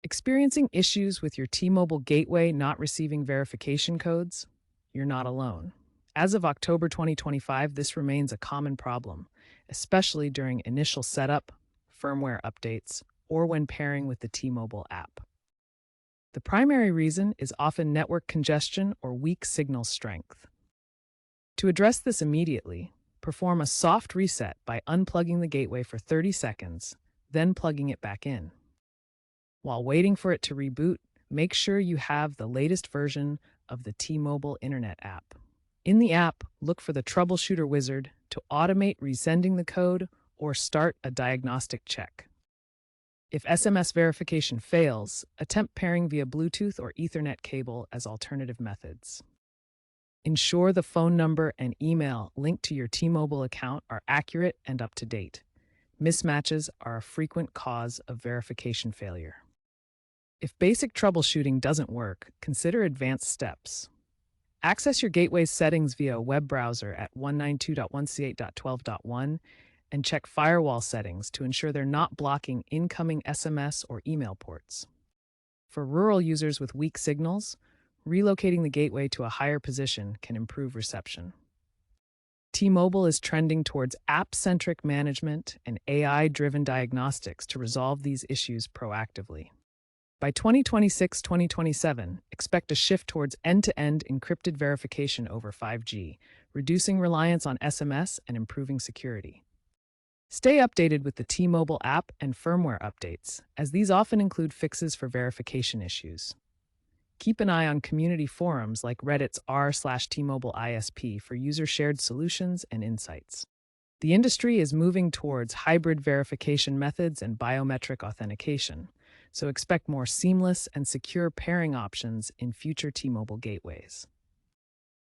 Experiencing issues with your T-Mobile gateway not receiving verification codes? You're not alone. As of October 2025, this remains a common problem, especially during initial setup, firmware updates, or when pairing with the T-Mobile app. The primary reason is often network congestion or weak signal strength. To address this immediately, perform a soft reset by unplugging the gateway for 30 seconds, then plugging it back in. While waiting for it to reboot, make sure you have the latest version of the T-Mobile Internet app. In the app, look for the Troubleshooter wizard to automate resending the code or start a diagnostic check. If SMS verification fails, attempt pairing via Bluetooth or Ethernet cable as alternative methods. Ensure the phone number and email linked to your T-Mobile account are accurate and up to date. Mismatches are a frequent cause of verification failure. If basic troubleshooting doesn't work, consider advanced steps. Access your gateway's settings via a web browser at 192.168.12.1 and check firewall settings to ensure they're not blocking incoming SMS or email ports. For rural users with weak signals, relocating the gateway to a higher position can improve reception. T-Mobile is trending towards app-centric management and AI-driven diagnostics to resolve these issues proactively. By 2026-2027, expect a shift towards end-to-end encrypted verification over 5G, reducing reliance on SMS and improving security. Stay updated with the T-Mobile app and firmware updates, as these often include fixes for verification issues. Keep an eye on community forums like Reddit's r/T-Mobile ISP for user-shared solutions and insights. The industry is moving towards hybrid verification methods and biometric authentication, so expect more seamless and secure pairing options in future T-Mobile gateways.